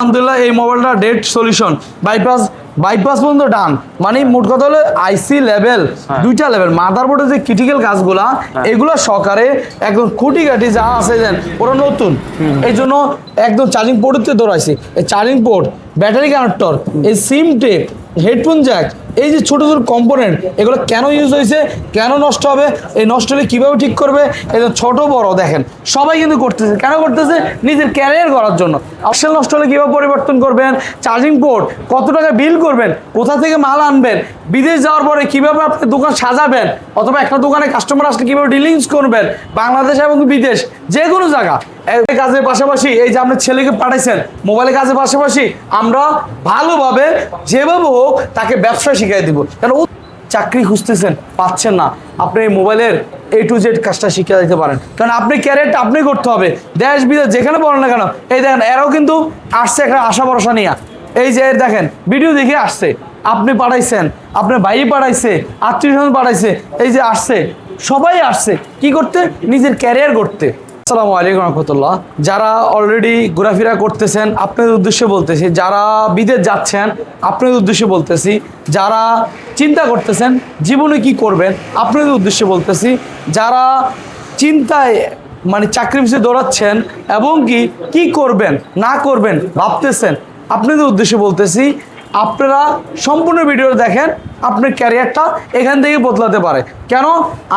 আলহামদুলিল্লাহ এই মোবাইলটা ডেড সলিউশন বাইপাস পর্যন্ত ডান, মানে মোট কথা হলো আইসি লেভেল দুইটা লেভেল মাদারবোর্ডের যে ক্রিটিক্যাল কাজগুলা এগুলো সহকারে একদম খুঁটিকাটি যা আছে দেন ওরা নতুন। এই জন্য একদম চার্জিং পোর্টতে দৌড়াইছি, এই চার্জিং পোর্ট, ব্যাটারি কানেক্টর, এই সিম টেপ, হেডফোন জ্যাক, এই যে ছোটো ছোটো কম্পোনেন্ট এগুলো কেন ইউজ হয়েছে, কেন নষ্ট হবে, এই নষ্ট হলে কীভাবে ঠিক করবে, এই ছোট বড় দেখেন সবাই কিন্তু করতেছে। কেন করতেছে? নিজের ক্যারিয়ার করার জন্য। আসল নষ্ট হলে কীভাবে পরিবর্তন করবেন, চার্জিং পোর্ট কত টাকা বিল করবেন, কোথা থেকে মাল আনবেন, বিদেশ যাওয়ার পরে কীভাবে আপনি দোকান সাজাবেন, অথবা একটা দোকানে কাস্টমার আসলে কীভাবে ডিলিংস করবেন, বাংলাদেশ এবং বিদেশ যে কোনো জায়গা। এই কাজের পাশাপাশি এই যে আপনার ছেলেকে পাঠাইছেন মোবাইলের কাজের পাশাপাশি আমরা ভালোভাবে যেভাবে হোক তাকে ব্যবসা শিখিয়ে দিব। কারণ ও চাকরি খুঁজতেছেন পাচ্ছেন না, আপনি এই মোবাইলের A to Z কাজটা শিখিয়ে দিতে পারেন। কারণ আপনি ক্যারিয়ারটা আপনি করতে হবে, দেশ বিদেশ যেখানে বলেন না কেন। এই দেখেন এরাও কিন্তু আসছে একটা আশা ভরসা নিয়ে, এই যে দেখেন ভিডিও দেখে আসছে, আপনি পাঠাইছেন, আপনার ভাই পাঠাইছে, আত্মীয়স্বজন পাঠাইছে, এই যে আসছে, সবাই আসছে কি করতে, নিজের ক্যারিয়ার করতে। আসসালামু আলাইকুম রহমতুল্লাহ। যারা অলরেডি ঘোরাফেরা করতেছেন আপনাদের উদ্দেশ্যে বলতেছি, যারা বিদেশ যাচ্ছেন আপনাদের উদ্দেশ্যে বলতেছি, যারা চিন্তা করতেছেন জীবনে কি করবেন আপনাদের উদ্দেশ্যে বলতেছি, যারা চিন্তায় মানে চাকরি পিছনে দৌড়াচ্ছেন এবং কি করবেন না করবেন ভাবতেছেন আপনাদের উদ্দেশ্যে বলতেছি, আপনারা সম্পূর্ণ ভিডিও দেখেন, আপনার ক্যারিয়ারটা এখান থেকে বদলাতে পারে। কেন?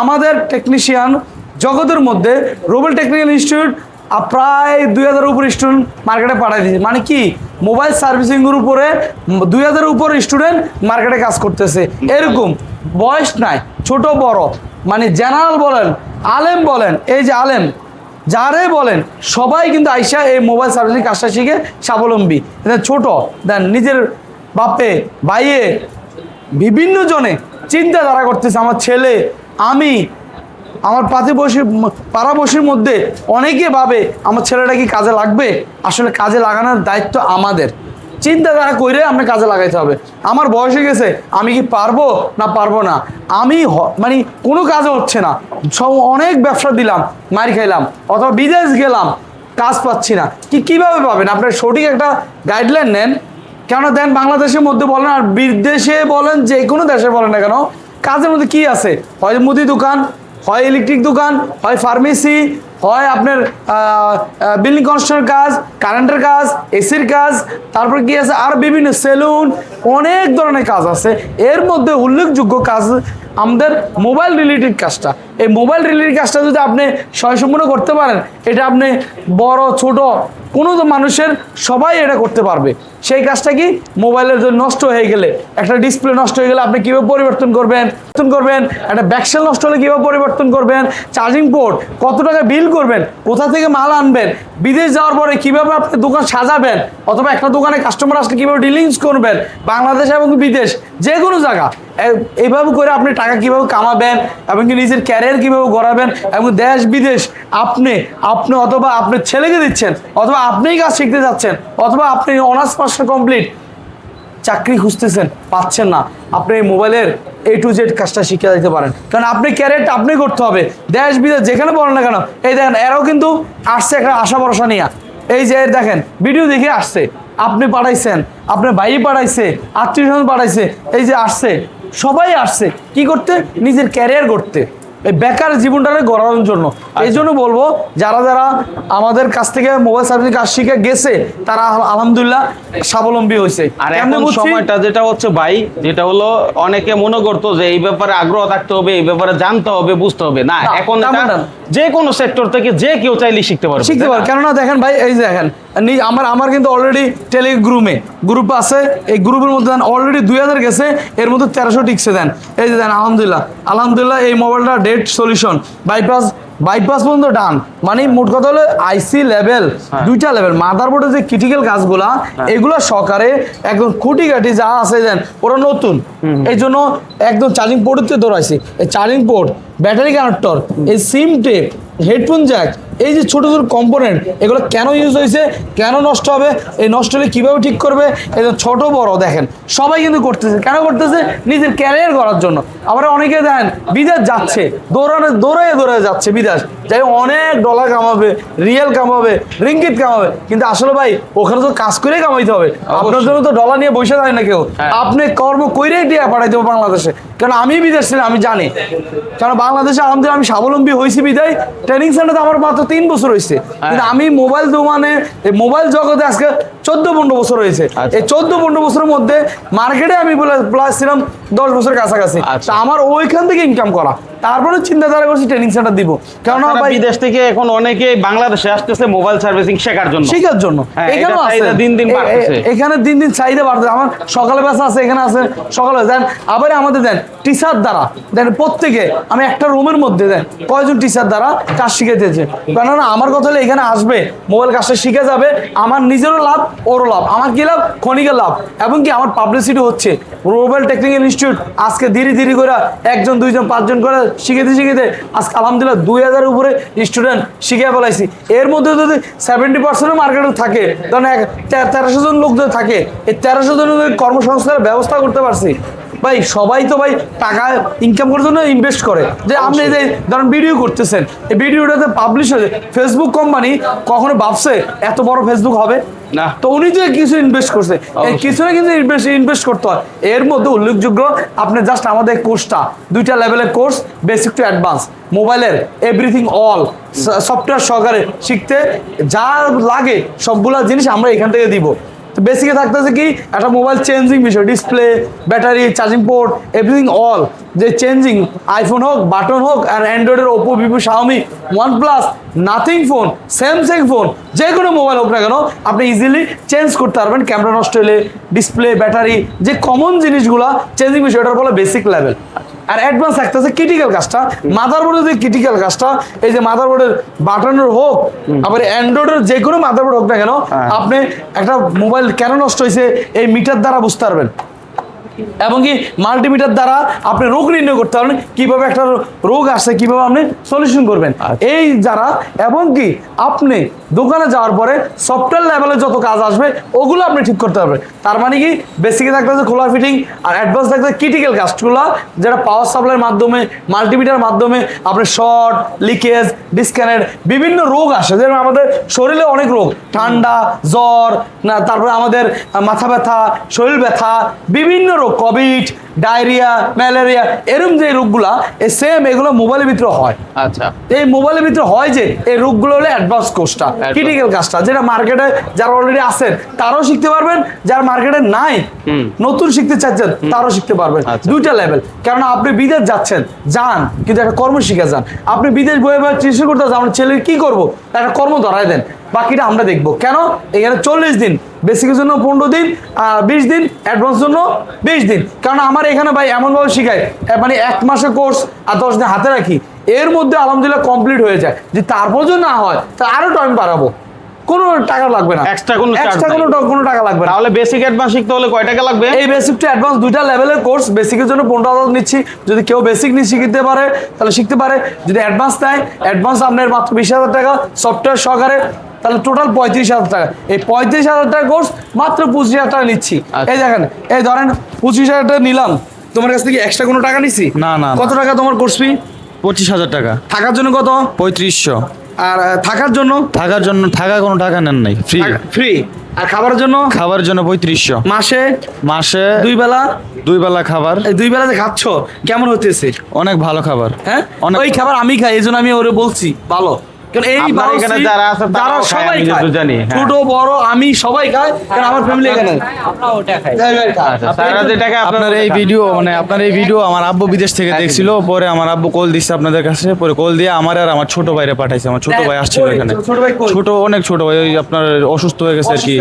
আমাদের টেকনিশিয়ান জগতের মধ্যে রুবেল টেকনিক্যাল ইনস্টিটিউট প্রায় 2000 উপর স্টুডেন্ট মার্কেটে পাঠিয়ে দিয়েছে। মানে কি, মোবাইল সার্ভিসিংয়ের উপরে 2000 উপর স্টুডেন্ট মার্কেটে কাজ করতেছে। এরকম বয়স নাই, ছোট বড়, মানে জেনারেল বলেন, আলেম বলেন, এই যে আলেম যারে বলেন সবাই কিন্তু আইসা এই মোবাইল সার্ভিসিং কাজটা শিখে স্বাবলম্বী। ছোট দেন নিজের বাপে ভাইয়ে বিভিন্ন জনে চিন্তাধারা করতেছে, আমার ছেলে, আমি, আমার পাড়াবসির মধ্যে অনেকে ভাবে আমার ছেলেটা কি কাজে লাগবে। আসলে কাজে লাগানোর দায়িত্ব আমাদের, চিন্তাধারা করে আপনি কাজে লাগাইতে হবে। আমার বয়স হয়ে গেছে, আমি কি পারবো না পারবো না, আমি মানে কোনো কাজে হচ্ছে না, সব অনেক ব্যবসা দিলাম মার খাইলাম, অথবা বিদেশ গেলাম কাজ পাচ্ছি না, কীভাবে পাবেন? আপনার সঠিক একটা গাইডলাইন নেন। কেন দেন? বাংলাদেশের মধ্যে বলেন আর বিদেশে বলেন, যে কোনো দেশে বলেন না কেন, কাজের মধ্যে কি আছে? হয় মুদি দোকান, হয় ইলেকট্রিক দোকান, হয় ফার্মেসি, হয় আপনার বিল্ডিং কনস্ট্রাকশনের কাজ, কারেন্টের কাজ, এসির কাজ, তারপর কি আছে আর বিভিন্ন সেলুন, অনেক ধরনের কাজ আছে। এর মধ্যে উল্লেখযোগ্য কাজ আমাদের মোবাইল রিলেটেড কাজটা। এই মোবাইল রিলেটেড কাজটা যদি আপনি স্বয়ংসম্পূর্ণ করতে পারেন, এটা আপনি বড় ছোট কোনো মানুষের সবাই এটা করতে পারবে। সেই কাজটা কি, মোবাইলের নষ্ট হয়ে গেলে, একটা ডিসপ্লে নষ্ট হয়ে গেলে আপনি কীভাবে পরিবর্তন করবেন, একটা ব্যাকসেল নষ্ট হলে কীভাবে পরিবর্তন করবেন, চার্জিং পোর্ট কত টাকা বিল করবেন, কোথা থেকে মাল আনবেন, বিদেশ যাওয়ার পরে কীভাবে আপনি দোকান সাজাবেন, অথবা একটা দোকানে কাস্টমার আসলে কীভাবে ডিলিংস করবেন, বাংলাদেশ এবং বিদেশ যে কোনো জায়গা, এইভাবে করে আপনি টাকা কীভাবে কামাবেন এবং নিজের ক্যারিয়ার কীভাবে গড়াবেন, এবং দেশ বিদেশ আপনি অথবা আপনার ছেলেকে দিচ্ছেন, অথবা আপনিই কাজ শিখতে যাচ্ছেন, অথবা আপনি অনার্স পাস কমপ্লিট চাকরি খুঁজতেছেন পাচ্ছেন না, আপনি এই মোবাইলের A to Z কাজটা শিখিয়ে দিতে পারেন। কারণ আপনি ক্যারিয়ারটা আপনি করতে হবে, দেশ বিদেশ যেখানে বলেন না কেন। এই দেখেন এরাও কিন্তু আসছে একটা আশা ভরসা নিয়ে, এই যে দেখেন ভিডিও দেখে আসছে, আপনি পাঠাইছেন, আপনার ভাই পাঠাইছে, আত্মীয়স্বজন পাঠাইছে, এই যে আসছে, সবাই আসছে কি করতে, নিজের ক্যারিয়ার করতে, এই বেকার জীবনটাকে গড়ানোর জন্য। এই জন্য বলবো, যারা যারা আমাদের কাছ থেকে মোবাইল সার্ভিসিং কাজ শিখে গেছে তারা আলহামদুলিল্লাহ স্বাবলম্বী হয়েছে। আর এখন সময়টা যেটা হচ্ছে ভাই, যেটা হলো অনেকে মনে করতো যে এই ব্যাপারে আগ্রহ থাকতে হবে, এই ব্যাপারে জানতে হবে, বুঝতে হবে না। এখন যে কোনো সেক্টর থেকে যে কেউ চাইলে শিখতে পারবে। কেননা দেখেন ভাই, এই যে দেখেন আমার কিন্তু অলরেডি গ্রুপ আছে, এই গ্রুপের মধ্যে দেন অলরেডি 2000 গেছে, এর মধ্যে 1300 টিকছে দেন। এই যে দেন আলহামদুলিল্লাহ এই মোবাইলটা ডেড সলিউশন বাইপাস পর্যন্ত ডান, মানে মোট কথা হলো আইসি লেভেল দুইটা লেভেল মাদারবোর্ডের যে ক্রিটিক্যাল কাজগুলা এগুলো সহকারে একদম খুঁটিকাটি যা আছে দেন ওরা নতুন। এই জন্য একদম চার্জিং পোর্টতে দৌড়াইছি, এই চার্জিং পোর্ট, ব্যাটারি কানেক্টর, এই সিম টেপ, হেডফোন জ্যাক, এই যে ছোট ছোট কম্পোনেন্ট, এগুলো কেন ইউজ হয়েছে, কেন নষ্ট হবে, এই নষ্ট হলে কীভাবে ঠিক করবে, এই যে ছোট বড় দেখেন সবাই কিন্তু করতেছে। কেন করতেছে? নিজের ক্যারিয়ার করার জন্য। আবার অনেকে দেখেন বিদেশ যাচ্ছে, দৌড়ায় যাচ্ছে বিদেশ, যাই অনেক ডলার কামাবে, রিয়েল কামাবে, রিঙ্গিত কামাবে, কিন্তু আসলে ভাই ওখানে তো কাজ করে কামাইতে হবে। আপনার জন্য তো ডলার নিয়ে বসে থাকে না কেউ, আপনি কর্ম কইরেই দিয়ে পাঠাইতে হবে বাংলাদেশে। কারণ আমি বিদেশ ছিলাম, আমি জানি। কারণ বাংলাদেশে আলহামদুলিল্লাহ আমি স্বাবলম্বী হয়েছি বিদায় ট্রেনিং সেন্টারে আমার মাত্র 3 বছর হয়েছে, কিন্তু আমি মোবাইল দোকানে মোবাইল জগতে আজকে 14-15 বছর হয়েছে। এই 14-15 বছরের মধ্যে মার্কেটে আমি প্লাস ছিলাম 10 বছর কাছাকাছি। তা আমার ওইখান থেকে ইনকাম করা, তারপরে চিন্তাধারা করছি ট্রেনিং সেন্টার দিব। কারণ ভাই বিদেশ থেকে এখন অনেকে বাংলাদেশে আসতেছে মোবাইল সার্ভিসিং শেখার জন্য। এখানেও আছে, দিন দিন বাড়তেছে, এখানে দিন দিন চাহিদা বাড়তেছে। আমার সকালে ব্যবসা আছে, এখানে আছে সকালে দেন, আবার আমাদের দেন টিচার দ্বারা দেন, প্রত্যেকে আমি একটা রুমের মধ্যে দেন কয়জন টিচার দ্বারা কাজ শিখাইতেছে। কেননা আমার কথা হলে এখানে আসবে, মোবাইল কাজটা শিখে যাবে, আমার নিজেরও লাভ, ওরও লাভ। আমার কি লাভ? ক্ষণিকের লাভ। এবং কি আমার পাবলিসিটি হচ্ছে। মোবাইল টেকনিক্যাল ইনস্টিটিউট আজকে ধীরে ধীরে করে 1 জন 2 জন 5 জন করে শিখেতে আজকে আলহামদুলিল্লাহ 2000-এর উপরে স্টুডেন্ট শিখে ফেলাইছি। এর মধ্যে যদি 70% মার্কেটে থাকে, ধরেন 1300 জন লোক যদি থাকে, এই 1300 জনের কর্মসংস্থানের ব্যবস্থা করতে পারছি। ভাই সবাই তো ভাই টাকা ইনকাম করার জন্য ইনভেস্ট করে। যে আপনি যে ধরেন ভিডিও করতেছেন, এই ভিডিওটাতে পাবলিশ হয়ে ফেসবুক কোম্পানি কখনো ভাবছে এত বড় ফেসবুক হবে না, তো উনি যে কিছু ইনভেস্ট করছে, এই কিছু না কিছু ইনভেস্ট করতে হয়। এর মধ্যে উল্লেখযোগ্য আপনি জাস্ট আমাদের কোর্সটা 2টা লেভেলের কোর্স, বেসিক টু অ্যাডভান্স, মোবাইলের এভরিথিং অল সফটওয়্যার সহকারে শিখতে যা লাগে সবগুলা জিনিস আমরা এখান থেকে দিব। তো বেসিকে থাকতেছে কি একটা মোবাইল চেঞ্জিং বিষয়, display, battery, charging port, everything all যে চেঞ্জিং, আইফোন হোক, বাটন হোক, আর অ্যান্ড্রয়েডের Oppo, Vivo, Xiaomi, OnePlus, Nothing phone, Samsung phone, যে কোনো মোবাইল হোক না কেন আপনি ইজিলি চেঞ্জ করতে পারবেন। ক্যামেরা নষ্ট হলে, ডিসপ্লে, ব্যাটারি, যে কমন জিনিসগুলা চেঞ্জিং বিষয়, এটার বলে বেসিক লেভেল। আর অ্যাডভান্স থাকতেছে ক্রিটিক্যাল কাজটা, মাদারবোর্ডের যে ক্রিটিক্যাল কাজটা, এই যে মাদারবোর্ডের বাটনের হোক, আবার অ্যান্ড্রয়েডের যে কোনো মাদারবোর্ড হোক না কেন, আপনি একটা মোবাইল কেন নষ্ট হয়েছে এই মিটার দ্বারা বুঝতে পারবেন। এবং কি মাল্টিমিটার দ্বারা আপনি রোগ নির্ণয় করতে পারবেন, কিভাবে একটা রোগ আসছে কিভাবে আপনি সলিউশন করবেন এই যারা। এবং কি আপনি দোকানে যাওয়ার পরে সফটওয়্যার লেভেলে যত কাজ আসবে ওগুলো আপনি ঠিক করতে পারবেন। তার মানে কি বেসিকে থাকতেছে খোলা ফিটিং, আর অ্যাডভান্স থাকতেছে ক্রিটিক্যাল কাজগুলো, যেটা পাওয়ার সাপ্লাইয়ের মাধ্যমে, মাল্টিমিটার মাধ্যমে আপনি শর্ট, লিকেজ, ডিসকানেক্ট, বিভিন্ন রোগ আসে। যেমন আমাদের শরীরে অনেক রোগ, ঠান্ডা, জ্বর, না তারপরে আমাদের মাথা ব্যথা, শরীর ব্যথা, বিভিন্ন রোগ, কোভিড, ডায়রিয়া, ম্যালেরিয়া, এরকম যে রোগগুলা এই সেম এগুলো মোবাইলের ভিতরে হয়। আচ্ছা, এই মোবাইলের ভিতরে হয় যে এই রোগগুলো হলো অ্যাডভান্স কোর্সটা, ক্রিটিক্যাল কাজটা, যেটা মার্কেটে যারা অলরেডি আছেন তারাও শিখতে পারবেন, যারা মার্কেটে নাই নতুন শিখতে চাচ্ছেন তারাও শিখতে পারবেন। 2টা লেভেল। কারণ আপনি বিদেশ যাচ্ছেন, যান, কিন্তু একটা কর্ম শিখে যান। আপনি বিদেশ বয়ে বয়ে চিকিৎসা করতে যান, আমার ছেলে কি করবো, একটা কর্ম ধরায় দেন, বাকিটা আমরা দেখবো। কেন এখানে 40 দিন, বেসিকের জন্য 15 দিন, 20 দিন, অ্যাডভান্স জন্য 20 দিন। কারণ আমার এখানে ভাই এমনভাবে শিখায়, মানে 1 মাসের কোর্স আর 10 দিন হাতে রাখি, এর মধ্যে আলহামদুলিল্লাহ কমপ্লিট হয়ে যায়। যে তারপর যদি না হয় তা আরো টাইম বাড়াবো, কোনো টাকা লাগবে না, এক্সট্রা কোনো টাকা লাগবে না। তাহলে বেসিক অ্যাডভান্স শিখতে হলে কয় টাকা লাগবে? এই বেসিক টু অ্যাডভান্স 2টা লেভেলের কোর্স, বেসিকের জন্য 15,000 নিচ্ছি। যদি কেউ বেসিক নিয়ে শিখতে পারে তাহলে শিখতে পারে, যদি অ্যাডভান্স নেয় অ্যাডভান্স আপনার মাত্র 20,000 টাকা সফটওয়্যার সহকারে, তাহলে টোটাল 35,000 টাকা। এই 35,000 টাকা কোর্স মাত্র 25,000 টাকা নিচ্ছি। এই দেখেন, এই ধরেন 25,000 টাকা নিলাম, তোমার কাছ থেকে এক্সট্রা কোনো টাকা নিচ্ছি না। কত টাকা তোমার কোর্স ফি? 25,000 টাকা। থাকার জন্য কত? 3500। আর থাকার জন্য কোনো টাকা নেন নাই, ফ্রি। ফ্রি। আর খাবারের জন্য? খাবার জন্য 3500। মাসে 2 বেলা খাবার। এই 2 বেলা যে খাচ্ছ কেমন হতেছে? অনেক ভালো খাবার। হ্যাঁ, ওই খাবার আমি খাই, এই জন্য আমি ওরে বলছি ভালো। কারণ এই আপনার এখানে যারা আছে যারা তারাও খায়, সবাই আমি খায়, যতদূর জানি, হ্যাঁ। ছোট বড় আমি সবাই খাই, কারণ আমার ফ্যামিলি এখানে। আপনার এই ভিডিও আমার আব্বু বিদেশ থেকে দেখছিল, পরে আমার আব্বু কল দিচ্ছে আপনাদের কাছে, পরে কল দিয়ে আমার আর আমার ছোট ভাইরে পাঠাইছে। আমার ছোট ভাই আসছিল এখানে, অনেক ছোট ভাই, ওই আপনার অসুস্থ হয়ে গেছে আর কি।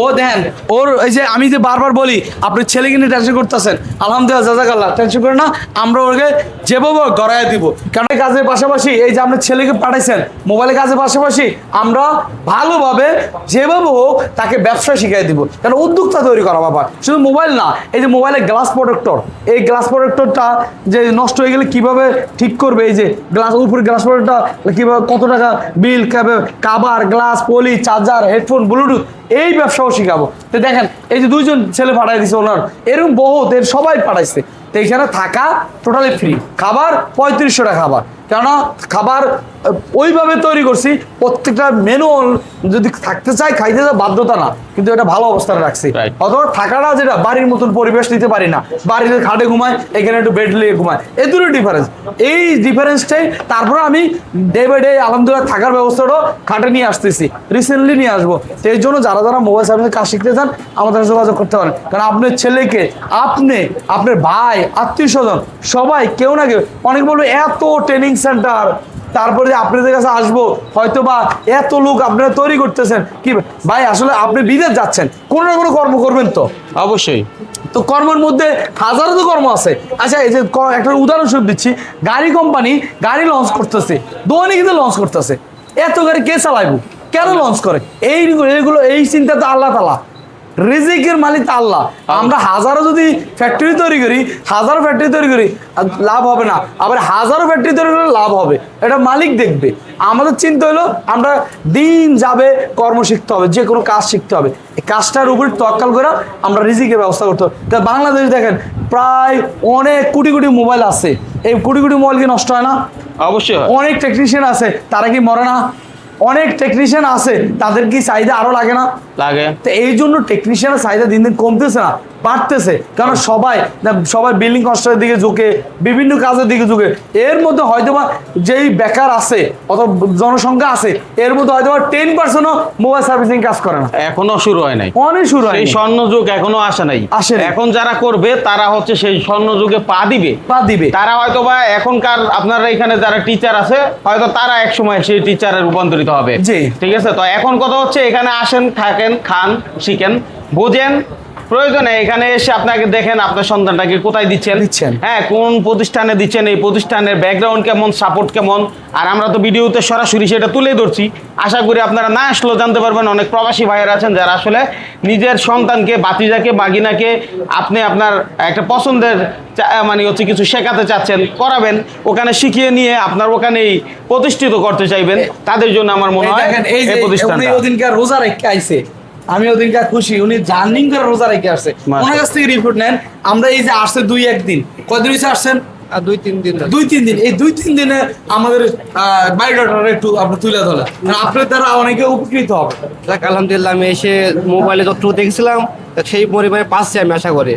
ও দেন ওর এই যে আমি যে বারবার বলি আপনার ছেলেকে নিয়ে টেনশন করতেছেন, আলহামদুলিল্লাহ জাযাকাল্লাহ, টেনশন করে না, আমরা ওকে যেভাবে গড়ায় দিব। কারণ কাজের পাশাপাশি এই যে আপনার ছেলেকে পাঠাইছেন মোবাইলের কাজের পাশাপাশি আমরা ভালোভাবে যেভাবে হোক তাকে ব্যবসা শিখিয়ে দিব, কারণ উদ্যোক্তা তৈরি করা বাবা। শুধু মোবাইল না, এই যে মোবাইলের গ্লাস প্রোটেক্টর, এই গ্লাস প্রোটেক্টরটা যে নষ্ট হয়ে গেলে কিভাবে ঠিক করবে, এই যে গ্লাস উপরে গ্লাস প্রোটেক্টরটা কিভাবে, কত টাকা বিল, কাভার, গ্লাস, পলি, চার্জার, হেডফোন, ব্লুটুথ, এই ব্যবসাও শিখাবো। তো দেখেন এই যে 2জন ছেলে পাঠাই দিছে ওনার, এরকম বহুত, এর সবাই পাঠাইছে। তো এখানে থাকা টোটালি ফ্রি, খাবার 3500 টাকা খাবার, কেননা খাবার ওইভাবে তৈরি করছি, প্রত্যেকটা মেনু যদি থাকতে চাই খাইতে চাই বাধ্যতা না, কিন্তু এটা ভালো অবস্থায় রাখছি। অথবা থাকাটা যেটা বাড়ির মতন পরিবেশ নিতে পারি না, বাড়িতে খাটে ঘুমায়, এখানে একটু বেড লিয়ে ঘুমায়, এই দুটো ডিফারেন্স। এই ডিফারেন্সটাই তারপরে আমি ডে বাই ডে আলহামদুলিল্লাহ থাকার ব্যবস্থাটাও খাটে নিয়ে আসতেছি, রিসেন্টলি নিয়ে আসবো। তো এই জন্য যারা যারা মোবাইল সার্ভিসের কাজ শিখতে চান আমাদের সাথে যোগাযোগ করতে পারেন, কারণ আপনার ছেলেকে, আপনি, আপনার ভাই, আত্মীয় স্বজন সবাই কেউ না কেউ, অনেক বলবে এত ট্রেনিং সেন্টার, তারপরে যে আপনাদের কাছে আসবো, হয়তো বা এত লোক আপনারা তৈরি করতেছেন, কি ভাই আসলে আপনি বিদেশ যাচ্ছেন, কোনো না কোনো কর্ম করবেন তো অবশ্যই। তো কর্মের মধ্যে হাজারো তো কর্ম আছে। আচ্ছা এই যে একটা উদাহরণস্বরূপ দিচ্ছি, গাড়ি কোম্পানি গাড়ি লঞ্চ করতেছে, দৈনিক লঞ্চ করতেছে, এত গাড়ি কে চালাইবো, কেন লঞ্চ করে, এইগুলো এই চিন্তা তো আল্লাহ তাআলা, রিজিকের মালিক তো আল্লাহ। আমরা হাজারো যদি ফ্যাক্টরি তৈরি করি, হাজারো ফ্যাক্টরি তৈরি করি, লাভ হবে না, আবার হাজারো ফ্যাক্টরি তৈরি করলে লাভ হবে, এটা মালিক দেখবে। আমাদের চিন্তা হলো আমরা দিন যাবে কর্ম শিখতে হবে, যে কোনো কাজ শিখতে হবে, এই কাজটার উপর তওয়াক্কুল করে আমরা রিজিকের ব্যবস্থা করতে হবে। কারণ বাংলাদেশ দেখেন প্রায় অনেক কোটি কোটি মোবাইল আছে, এই কোটি কোটি মোবাইল কি নষ্ট হয় না? অবশ্যই। অনেক টেকনিশিয়ান আছে, তারা কি মরে না? অনেক টেকনিশিয়ান আছে, তাদের কি চাহিদা আরো লাগে না? লাগে। তো এই জন্য টেকনিশিয়ানের চাহিদা দিন দিন কমতেছে না, বাড়তেছে, কারণ সবাই বিল্ডিং কনস্ট্রাকশনের দিকে ঝুঁকে, বিভিন্ন কাজের দিকে ঝুঁকে। এর মধ্যে হয়তোবা যেই বেকার আছে অথবা জনসংখ্যা আছে, এর মধ্যে হয়তোবা 10% মোবাইল সার্ভিসিং কাজ করে না, এখনো শুরু হয় নাই, অনেক শুরু হয়, এই স্বর্ণ যুগ এখনো আসে নাই। এখন যারা করবে তারা হচ্ছে সেই স্বর্ণ যুগে পা দিবে। তারা হয়তোবা এখনকার আপনারা এখানে যারা টিচার আছে, হয়তো তারা এক সময় সেই টিচারে রূপান্তরিত হবে। জি। ঠিক আছে। তো এখন কথা হচ্ছে এখানে আসেন, থাকেন, খান, শিখেন, বোঝেন, প্রয়োজনে এখানে এসে আপনাকে দেখেন আপনার সন্তানটাকে কোথায় দিচ্ছেন, হ্যাঁ কোন প্রতিষ্ঠানে দিচ্ছেন, এই প্রতিষ্ঠানের ব্যাকগ্রাউন্ড কেমন, সাপোর্ট কেমন। আর আমরা তো ভিডিওতে সরাসরি সেটা তুলে ধরছি, আশা করি আপনারা না আসলেও জানতে পারবেন। অনেক প্রবাসী ভাইয়েরা আছেন যারা আসলে নিজের সন্তানকে, বাতিজাকে, বাগিনাকে আপনি আপনার একটা পছন্দের মানে হচ্ছে কিছু শেখাতে চাচ্ছেন, করাবেন, ওখানে শিখিয়ে নিয়ে আপনার ওখানেই প্রতিষ্ঠিত করতে চাইবেন, তাদের জন্য আমার মনে হয় এই প্রতিষ্ঠানটা। রোজা রেখে আইছে, আমি ওদিনকে খুশি, উনি জার্নিং করে রোজা রেখে আসছে, ওনার কাছ থেকে রিপোর্ট নেন। আমরা এই যে আসছে 2-1 দিন, কয়দিন হয়েছে আসছেন? 2-3 দিন। 2-3 দিন। এই 2-3 দিনে আমাদের বায়োডাটা একটু আপনি তুলে ধরেন, আপনার দ্বারা অনেকে উপকৃত হবে। আলহামদুলিল্লাহ, আমি এসে মোবাইলে যতটুকু দেখছিলাম সেই পরিমাণে পাচ্ছি, আমি আশা করি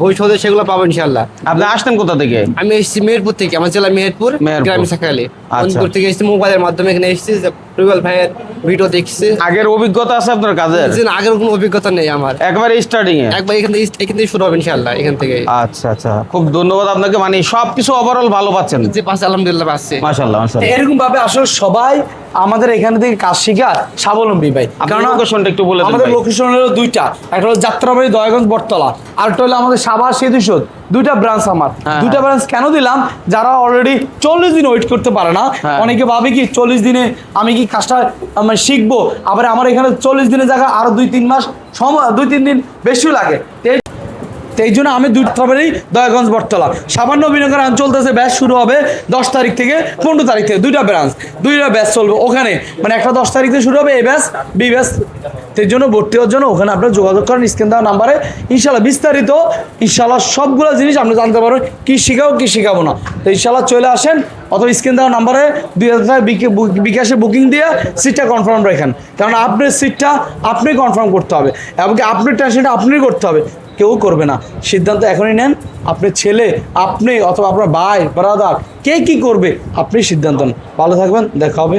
ভবিষ্যতে সেগুলো পাবো ইনশাল্লাহ। আপনি আসতেন কোথা থেকে? আমি এসেছি মেহেরপুর থেকে, আমার জেলা মেহেরপুর, গ্রামে সাকালে। মেহেরপুর থেকে এসেছি, মোবাইলের মাধ্যমে এখানে এসেছি, রুবেল ভাইয়ের ভিডিও দেখছি। আগের অভিজ্ঞতা আছে আপনার কাজের? আগের কোনো অভিজ্ঞতা নেই আমার, একবারে স্টার্টিং এ, একবার এখান থেকে শুরু হবে ইনশাল্লাহ, এখান থেকে। আচ্ছা আচ্ছা, খুব ধন্যবাদ আপনাকে। মানে সবকিছু ওভারঅল ভালো পাচ্ছেন? যে পাচ্ছে আলহামদুলিল্লাহ পাচ্ছে, মাশাআল্লাহ মাশাআল্লাহ। এরকম ভাবে আসলে সবাই আমাদের এখান থেকে কাজ শিখা স্বাবলম্বী ভাই। কারণ লোকেশনটা একটু বলে দেন। আমাদের লোকেশন হলো 2টা, একটা হলো যাত্রাবাড়ি, দয়াগঞ্জ, বটতলা, আর একটা হলো আমাদের সাভার, সেতুসোধ। 2টা ব্রাঞ্চ আমার। 2টা ব্রাঞ্চ কেন দিলাম? যারা অলরেডি 40 দিন ওয়েট করতে পারে না, অনেকে ভাবে কি 40 দিনে আমি কি কাজটা মানে শিখবো, আবার আমার এখানে 40 দিনের জায়গা আরো 2-3 মাস সময়, 2-3 দিন বেশি লাগে। এই জন্য আমি যাত্রাবাড়ি, দয়াগঞ্জ, বটতলা, সামান্য বিনগর আইন চলতেছে, ব্যাচ শুরু হবে 10 তারিখ থেকে 15 তারিখ থেকে। 2টা ব্রাঞ্চ, 2টা ব্যাচ চলবে ওখানে, মানে একটা 10 তারিখ থেকে শুরু হবে এই ব্যাচ, বি ব্যাচ। এর জন্য ভর্তি হওয়ার জন্য ওখানে আপনারা যোগাযোগ করেন স্ক্রিন দেওয়া নাম্বারে। ইনশাল্লাহ বিস্তারিত ইনশাল্লাহ সবগুলো জিনিস আপনি জানতে পারবেন, কি শিখাবো কি শিখাবো না। তো ইনশাল্লাহ চলে আসেন, অথবা স্ক্রিন দেওয়া নাম্বারে 2000 টাকা বিকাশে বুকিং দিয়ে সিটটা কনফার্ম রাখেন, কারণ আপনার সিটটা আপনি কনফার্ম করতে হবে, এবং আপনার টেনশনটা আপনি করতে হবে, কেউ করবে না। সিদ্ধান্ত এখনই নেন, আপনার ছেলে, আপনি অথবা আপনার ভাই, ব্রাদার, কে কি করবে আপনি সিদ্ধান্ত নেন। ভালো থাকবেন, দেখা হবে।